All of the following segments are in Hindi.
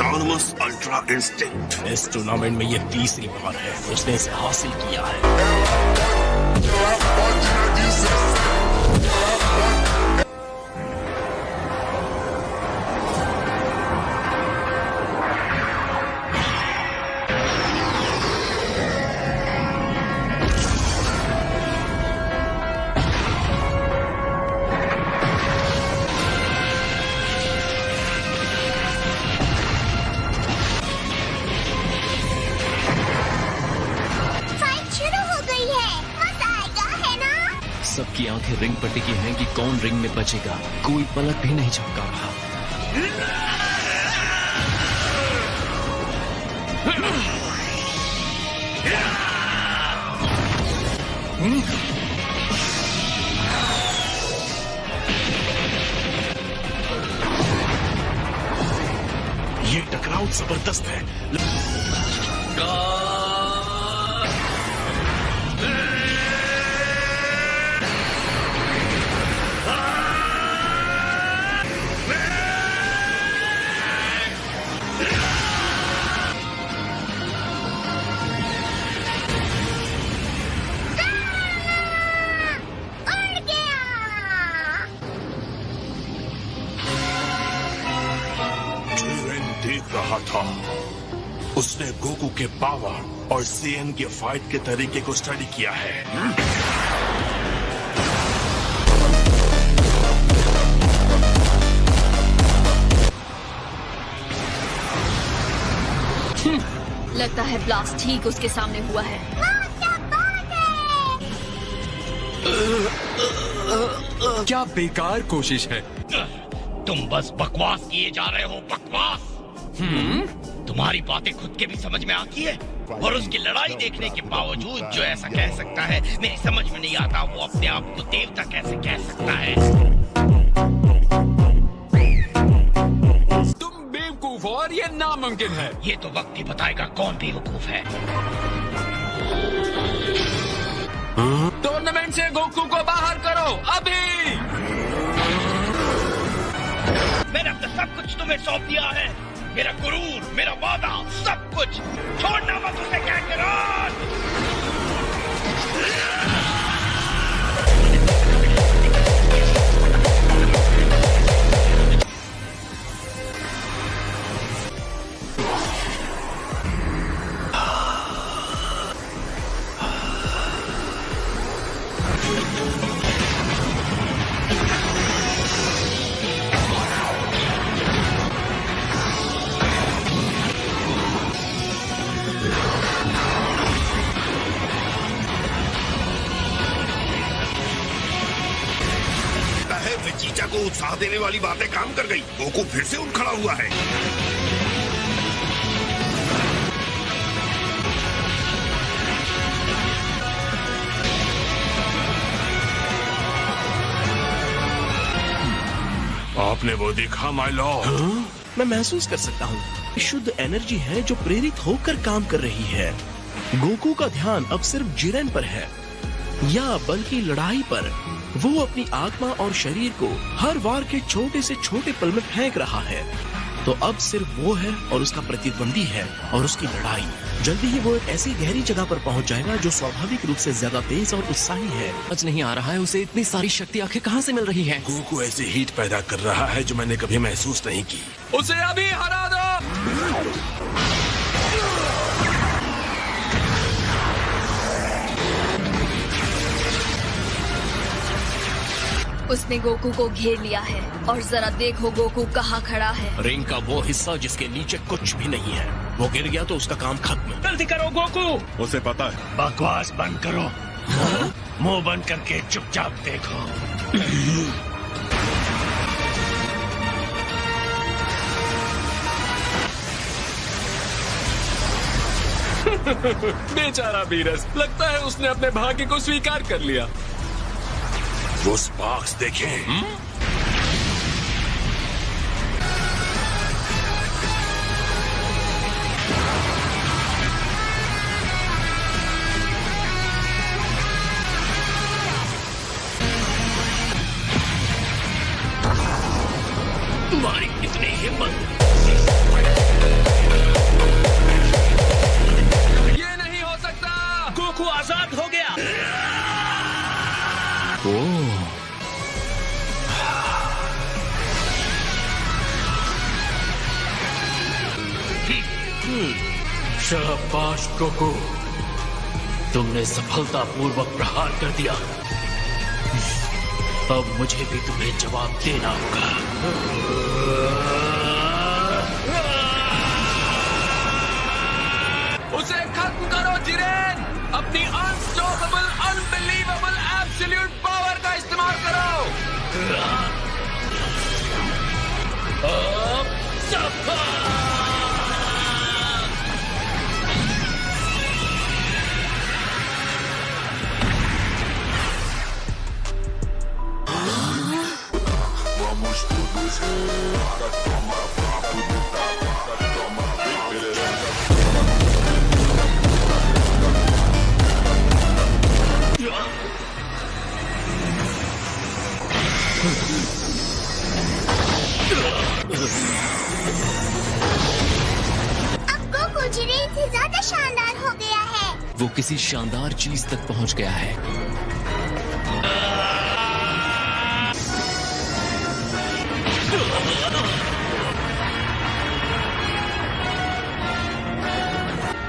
Autonomous ultra instinct. इस टूर्नामेंट में ये तीसरी बार है उसने इसे हासिल किया है। सबकी आंखें रिंग पर टिकी हैं कि कौन रिंग में बचेगा। कोई पलक भी नहीं झपका रहा। ये टकराव जबरदस्त है। देख रहा था, उसने गोकू के पावर और सीएन के फाइट के तरीके को स्टडी किया है। लगता है ब्लास्ट ठीक उसके सामने हुआ है। क्या बेकार कोशिश है। तुम बस बकवास किए जा रहे हो, बकवास। तुम्हारी बातें खुद के भी समझ में आती है और उसकी लड़ाई देखने के बावजूद जो ऐसा कह सकता है, मेरी समझ में नहीं आता वो अपने आप को देवता कैसे कह सकता है। तुम बेवकूफ हो और ये नामुमकिन है। ये तो वक्त ही बताएगा कौन बेवकूफ है। टूर्नामेंट से गोकू को बाहर करो अभी। मैंने अपना सब कुछ तुम्हें सौंप दिया है, मेरा गुरूर, मेरा वादा, सब कुछ। छोड़ना मत उसे, काकरोट। चीचा को उत्साह देने वाली बातें काम कर गई। गोकू फिर से उठ खड़ा हुआ है। आपने वो देखा माय लॉर्ड? मैं महसूस कर सकता हूँ शुद्ध एनर्जी है जो प्रेरित होकर काम कर रही है। गोकू का ध्यान अब सिर्फ जिरेन पर है, या बल्कि लड़ाई पर। वो अपनी आत्मा और शरीर को हर वार के छोटे से छोटे पल में फेंक रहा है। तो अब सिर्फ वो है और उसका प्रतिद्वंदी है और उसकी लड़ाई। जल्दी ही वो एक ऐसी गहरी जगह पर पहुंच जाएगा जो स्वाभाविक रूप से ज्यादा तेज और उत्साही है। समझ नहीं आ रहा है उसे इतनी सारी शक्ति आखिर कहाँ से मिल रही है। गोकू ऐसी हीट पैदा कर रहा है जो मैंने कभी महसूस नहीं की। उसे अभी हरा दो। उसने गोकू को घेर लिया है और जरा देखो गोकू कहाँ खड़ा है। रिंग का वो हिस्सा जिसके नीचे कुछ भी नहीं है, वो गिर गया तो उसका काम खत्म। जल्दी करो गोकू। उसे पता है। बकवास बंद करो, मुंह बंद करके चुपचाप देखो। बेचारा बीरस, लगता है उसने अपने भाग्य को स्वीकार कर लिया। वो स्पार्क्स देखें। तुम्हारी इतनी हिम्मत। शाबाश गोकू, तुमने सफलतापूर्वक प्रहार कर दिया। अब मुझे भी तुम्हें जवाब देना होगा। उसे खत्म करो जिरेन, अपनी अनस्टॉपेबल, अनबिलीवेबल, एब्सोल्यूट पावर का इस्तेमाल करो। अब सफल। अब गोकू जिरेन से ज्यादा शानदार हो गया है। वो किसी शानदार चीज तक पहुंच गया है।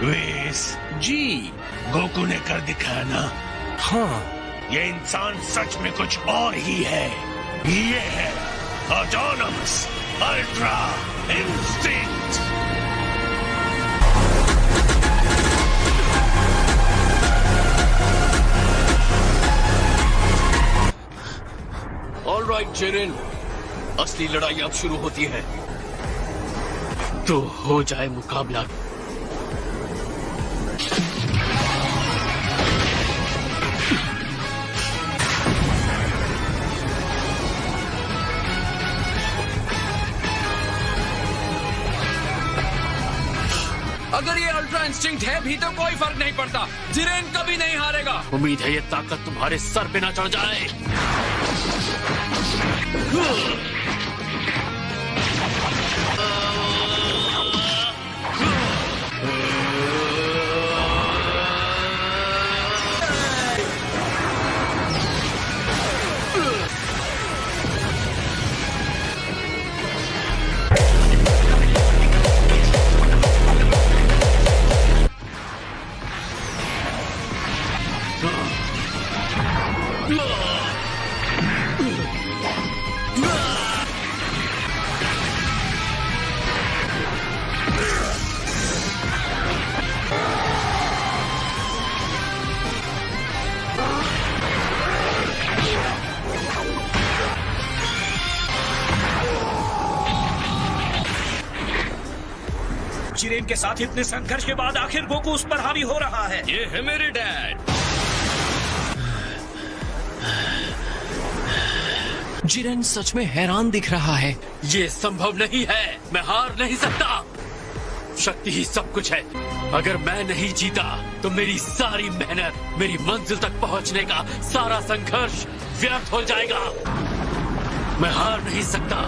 वेस, जी। गोकू ने कर दिखाया ना। हाँ, ये इंसान सच में कुछ और ही है। ये है autonomous ultra instinct. Alright Jiren, असली लड़ाई अब शुरू होती है, तो हो जाए मुकाबला। अगर ये अल्ट्रा इंस्टिंक्ट है भी तो कोई फर्क नहीं पड़ता, जिरेन कभी नहीं हारेगा। उम्मीद है ये ताकत तुम्हारे सर पे ना चढ़ जाए। जिरेन के साथ इतने संघर्ष के बाद आखिर गोकू उस पर हावी हो रहा है। ये है मेरे डैड। जिरेन सच में हैरान दिख रहा है। ये संभव नहीं है, मैं हार नहीं सकता। शक्ति ही सब कुछ है। अगर मैं नहीं जीता तो मेरी सारी मेहनत, मेरी मंजिल तक पहुंचने का सारा संघर्ष व्यर्थ हो जाएगा। मैं हार नहीं सकता।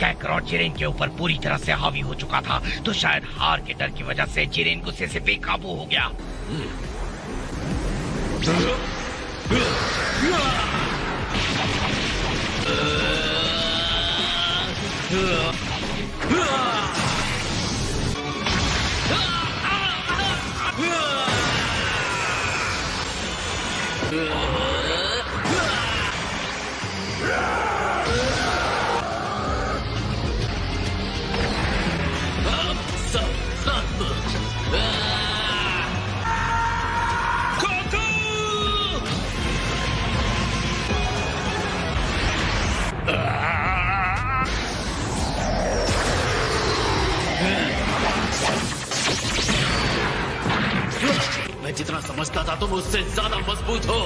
कैकरॉट जिरेन के ऊपर पूरी तरह से हावी हो चुका था, तो शायद हार के डर की वजह से जिरेन गुस्से से बेकाबू हो गया। मैं जितना समझता था तुम उससे ज्यादा मजबूत हो।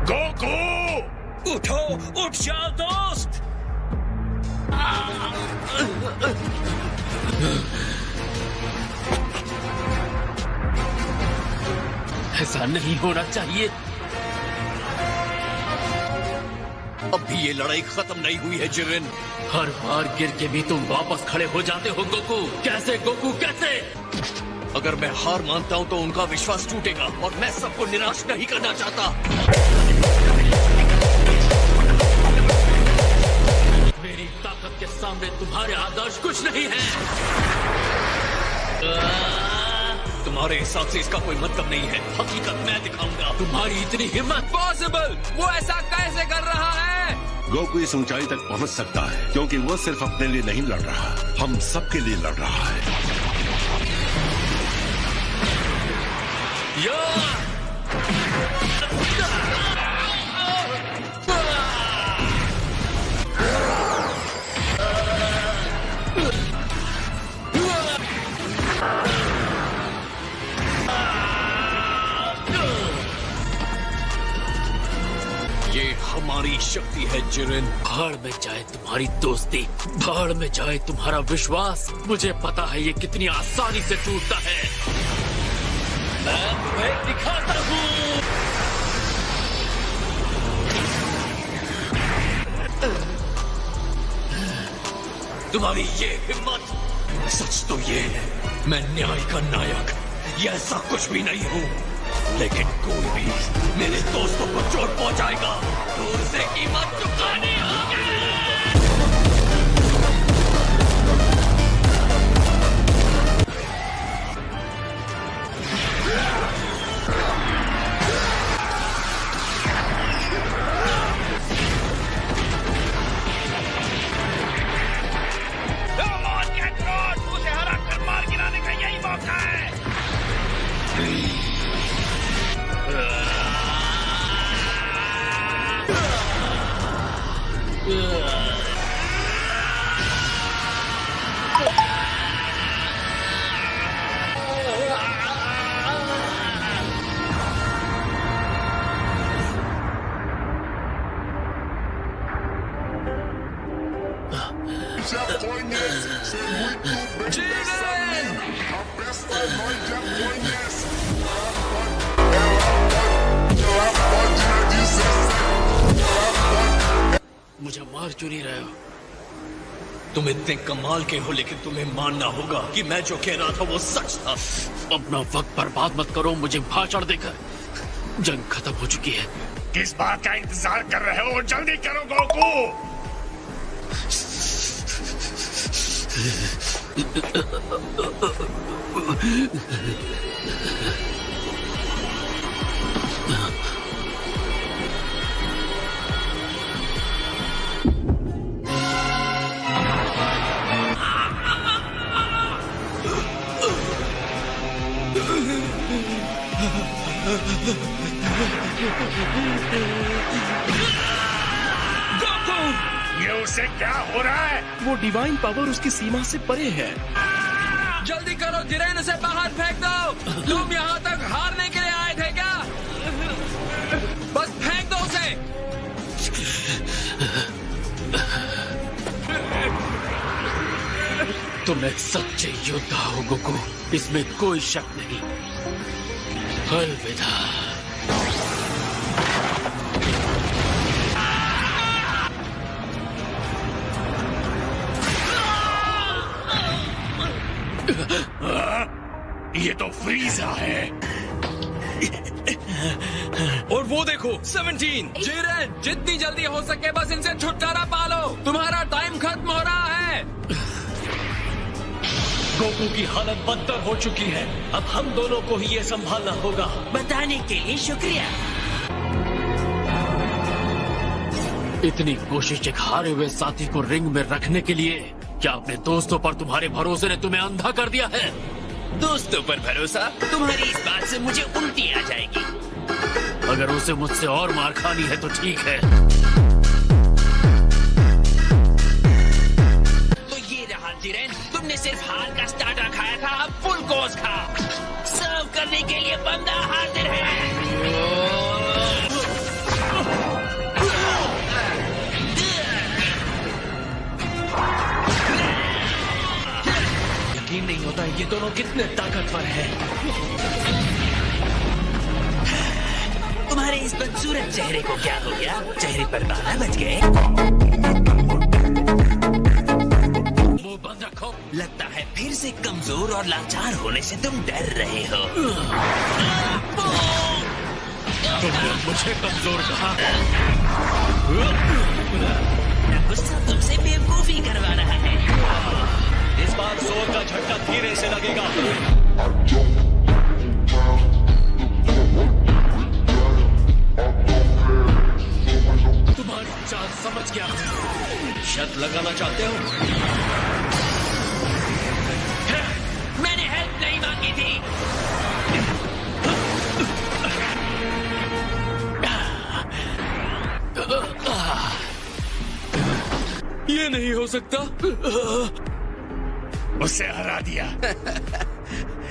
गोकू! उठो, उठ जाओ दोस्त। ऐसा नहीं होना चाहिए। अब भी ये लड़ाई खत्म नहीं हुई है जिरेन। हर बार गिर के भी तुम वापस खड़े हो जाते हो गोकू। कैसे गोकू, कैसे? अगर मैं हार मानता हूँ तो उनका विश्वास टूटेगा और मैं सबको निराश नहीं करना चाहता। मेरी ताकत के सामने तुम्हारे आदर्श कुछ नहीं है। तुम्हारे हिसाब से इसका कोई मतलब नहीं है। हकीकत मैं दिखाऊंगा। तुम्हारी इतनी हिम्मत? पॉसिबल, वो ऐसा कैसे कर रहा है? गोकू इस ऊंचाई तक पहुंच सकता है क्योंकि वो सिर्फ अपने लिए नहीं लड़ रहा, हम सबके लिए लड़ रहा है। ये हमारी शक्ति है जिरेन। भाड़ में जाए तुम्हारी दोस्ती, भाड़ में जाए तुम्हारा विश्वास। मुझे पता है ये कितनी आसानी से टूटता है। मैं तुम्हें दिखाता हूँ। तुम्हारी ये हिम्मत, सच तो ये है मैं न्याय का नायक, ये ऐसा कुछ भी नहीं हूँ। लेकिन कोई भी मेरे दोस्तों को चोट पहुंचाएगा तो उसे कीमत चुकानी होगी। उसे हरा कर मार गिराने का यही मौका है। मुझे मार क्यों नहीं रहे हो? तुम इतने कमाल के हो लेकिन तुम्हें मानना होगा कि मैं जो कह रहा था वो सच था। अपना वक्त बर्बाद मत करो मुझे भाषण देकर। जंग खत्म हो चुकी है। किस बात का इंतजार कर रहे हो? जल्दी करो गोकू! ये उसे क्या हो रहा है? वो डिवाइन पावर उसकी सीमा से परे है। जल्दी करो जिरेन, उसे बाहर फेंक दो। तुम यहाँ तक हारने के लिए आए थे क्या? बस फेंक दो उसे। तुम एक सच्चे योद्धा हो गोकू, इसमें कोई शक नहीं। अलविदा। ये तो फ्रीजा है। और वो देखो 17। जिरेन, जितनी जल्दी हो सके बस इनसे छुटकारा पालो। तुम्हारा टाइम खत्म हो रहा है। गोकू की हालत बदतर हो चुकी है। अब हम दोनों को ही ये संभालना होगा। बताने के लिए शुक्रिया। इतनी कोशिश एक हारे हुए साथी को रिंग में रखने के लिए? क्या अपने दोस्तों पर तुम्हारे भरोसे ने तुम्हें अंधा कर दिया है? दोस्तों पर भरोसा? तुम्हारी इस बात से मुझे उल्टी आ जाएगी। अगर उसे मुझसे और मार खानी है तो ठीक है। तो ये रहा जिरेन, तुमने सिर्फ हार का स्टार्टर खाया था, अब फुल कोर्स खा। सर्व करने के लिए बंदा हाजिर है। यकीन नहीं होता ये दोनों कितने ताकतवर हैं। तुम्हारे इस बदसूरत चेहरे को क्या हो गया? चेहरे पर बाला बच गए? वो बंद रखो। लगता है फिर से कमजोर और लाचार होने से तुम डर रहे हो। तुमने मुझे कमजोर कहा। गुस्सा तुमसे बेवकूफी करवा रहा है। इस बार जोर का झटका धीरे से लगेगा। तुम्हारी चाल समझ गया। शर्त लगाना चाहते हो? मैंने हेल्प नहीं मांगी थी। ये नहीं हो सकता। उसे हरा दिया।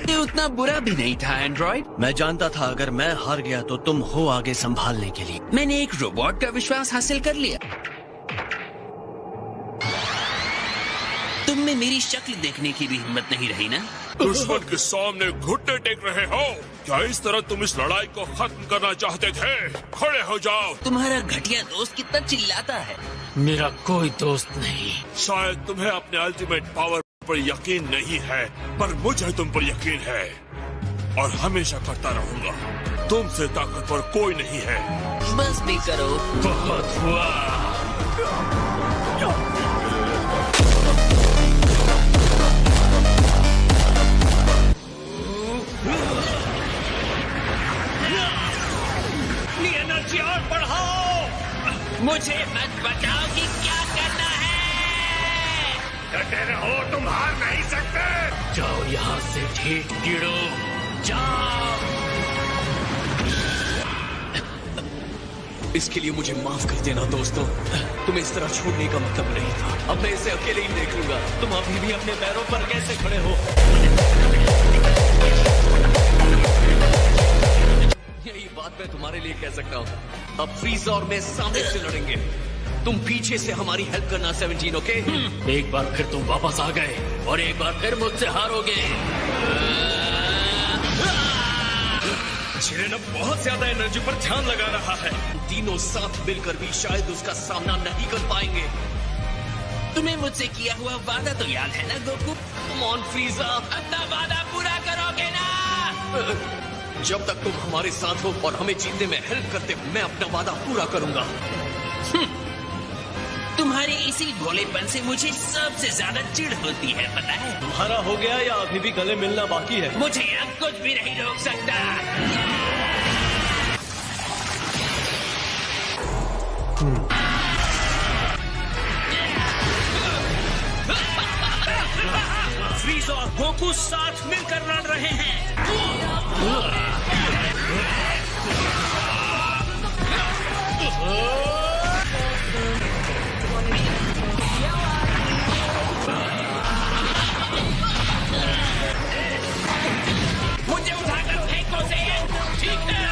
ये उतना बुरा भी नहीं था एंड्रॉइड। मैं जानता था अगर मैं हार गया तो तुम हो आगे संभालने के लिए। मैंने एक रोबोट का विश्वास हासिल कर लिया। तुम में मेरी शक्ल देखने की भी हिम्मत नहीं रही ना? दुश्मन के सामने घुटने टेक रहे हो क्या? इस तरह तुम इस लड़ाई को खत्म करना चाहते थे? खड़े हो जाओ। तुम्हारा घटिया दोस्त कितना चिल्लाता है। मेरा कोई दोस्त नहीं। शायद तुम्हें अपने अल्टीमेट पावर पर यकीन नहीं है, पर मुझे तुम पर यकीन है और हमेशा करता रहूंगा। तुमसे ताकतवर कोई नहीं है। बस भी करो। बहुत हुआ। एनर्जी और बढ़ाओ। मुझे मत बताओ कि क्या करना है। डटे रहो, तुम हार नहीं सकते। जाओ यहाँ से ठीक कीड़ो, जाओ। इसके लिए मुझे माफ कर देना दोस्तों। तुम्हें इस तरह छोड़ने का मतलब नहीं था। अब मैं इसे अकेले ही देख लूंगा। तुम अभी भी अपने पैरों पर कैसे खड़े हो? यही बात मैं तुम्हारे लिए कह सकता हूँ। अब फ्रीज़र और मैं सामने से लड़ेंगे। तुम पीछे से हमारी हेल्प करना 17, ओके? एक बार फिर तुम वापस आ गए और एक बार फिर मुझसे हारोगे। जिरेन अब बहुत ज्यादा एनर्जी पर ध्यान लगा रहा है। तीनों साथ मिलकर भी शायद उसका सामना नहीं कर पाएंगे। तुम्हें मुझसे किया हुआ वादा तो याद है ना गोकू? कम ऑन फ्रीज़र, अपना वादा पूरा करोगे ना? जब तक तुम हमारे साथ हो और हमें जीतने में हेल्प करते हो, मैं अपना वादा पूरा करूंगा। तुम्हारे इसी भोलेपन से मुझे सबसे ज्यादा चिढ़ होती है, पता है? तुम्हारा हो गया या अभी भी गले मिलना बाकी है? मुझे अब कुछ भी नहीं रोक सकता। फ्रीज़र और गोकू साथ मिलकर लड़ रहे हैं। मुझे उठाकर फेंको से। ठीक है।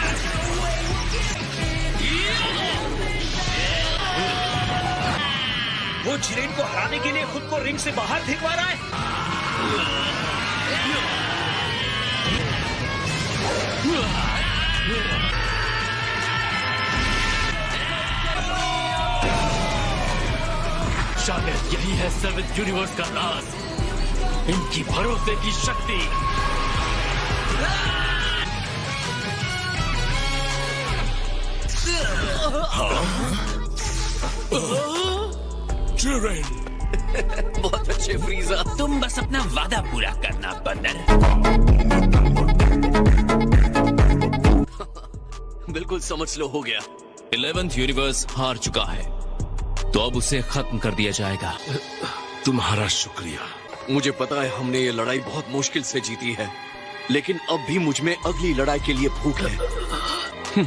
वो जिरेन को हराने के लिए खुद को रिंग से बाहर फेंकवा रहा है। शायद यही है 7th यूनिवर्स का राज, इनकी भरोसे की शक्ति। जिरेन, बहुत अच्छे फ्रीज़र। तुम बस अपना वादा पूरा करना, बंदर। बिल्कुल समझ लो, हो गया। 11th यूनिवर्स हार चुका है, तो अब उसे खत्म कर दिया जाएगा। तुम्हारा शुक्रिया। मुझे पता है हमने ये लड़ाई बहुत मुश्किल से जीती है, लेकिन अब भी मुझ में अगली लड़ाई के लिए भूख है।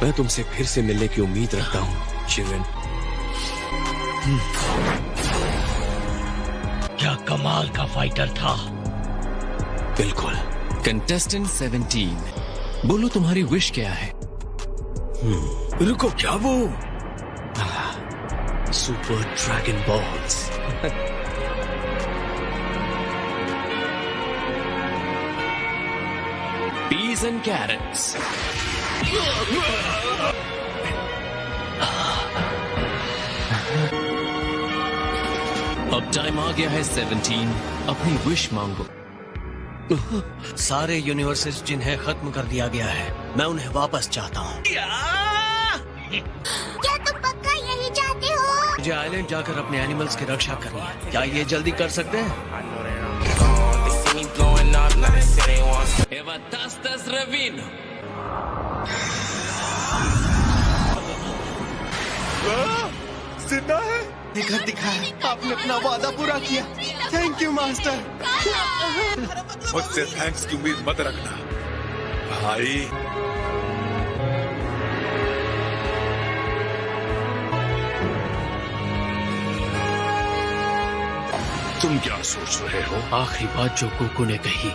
मैं तुमसे फिर से मिलने की उम्मीद रखता हूँ, जिरेन। क्या कमाल का फाइटर था। बिल्कुल। कंटेस्टेंट 17, बोलो तुम्हारी विश क्या है? रुको, क्या वो? Super dragon balls. strawberries and carrots. अब टाइम आ गया है 17, अपनी विश मांगो। सारे यूनिवर्सेस जिन्हें खत्म कर दिया गया है, मैं उन्हें वापस चाहता हूँ। क्या तुम पक्का यही चाहते हो? मुझे आइलैंड जाकर अपने एनिमल्स की रक्षा करनी है। क्या ये जल्दी कर सकते हैं? Evatastas Ravino. जिंदा है? घर दिखाया, आपने अपना वादा पूरा किया। Thank you master. मुझसे थैंक्स की उम्मीद मत रखना भाई। तुम क्या सोच रहे हो? आखिरी बात जो गोकू ने कही,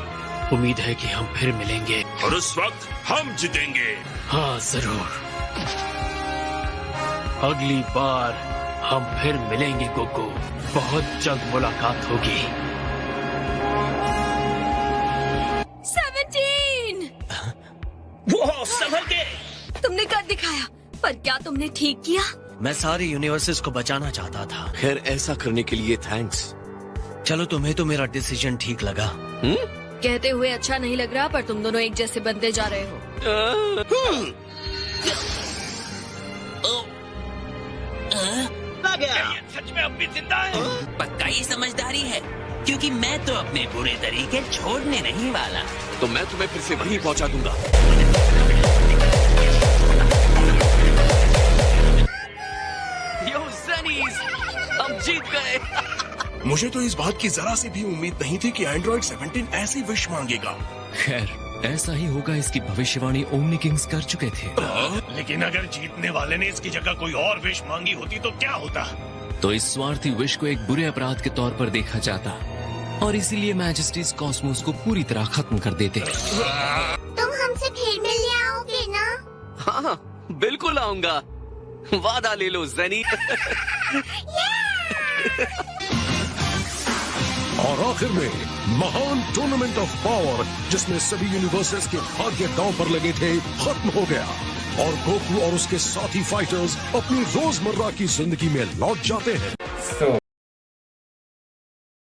उम्मीद है कि हम फिर मिलेंगे। और उस वक्त हम जीतेंगे। हाँ जरूर, अगली बार हम फिर मिलेंगे गोकू। बहुत जल्द मुलाकात होगी। 17! वो संभल के। तुमने कर दिखाया, पर क्या तुमने ठीक किया? मैं सारे यूनिवर्सेस को बचाना चाहता था। खैर, ऐसा करने के लिए थैंक्स। चलो, तुम्हें तो मेरा डिसीजन ठीक लगा। कहते हुए अच्छा नहीं लग रहा, पर तुम दोनों एक जैसे बनते जा रहे हो। सच में अब भी जिंदा है? पक्का ये समझदारी है, क्योंकि मैं तो अपने बुरे तरीके छोड़ने नहीं वाला। तो मैं तुम्हें फिर से वहीं पहुंचा दूंगा। यो ज़ेनीज़, हम जीत गए। मुझे तो इस बात की जरा सी भी उम्मीद नहीं थी कि एंड्रॉइड 17 ऐसी विश मांगेगा। खैर, ऐसा ही होगा, इसकी भविष्यवाणी ओमनी किंग्स कर चुके थे। लेकिन अगर जीतने वाले ने इसकी जगह कोई और विश मांगी होती तो क्या होता? तो इस स्वार्थी विश को एक बुरे अपराध के तौर पर देखा जाता, और इसीलिए मैजेस्टीज कॉस्मोस को पूरी तरह खत्म कर देते। तुम हमसे फिर मिलने आओगे ना? हाँ, बिल्कुल आऊंगा। वादा ले लो ज़ेनी। और आखिर में महान टूर्नामेंट ऑफ पावर, जिसमें सभी यूनिवर्सेस के भाग्य दांव पर लगे थे, खत्म हो गया और गोकू और उसके साथी फाइटर्स अपनी रोजमर्रा की जिंदगी में लौट जाते हैं।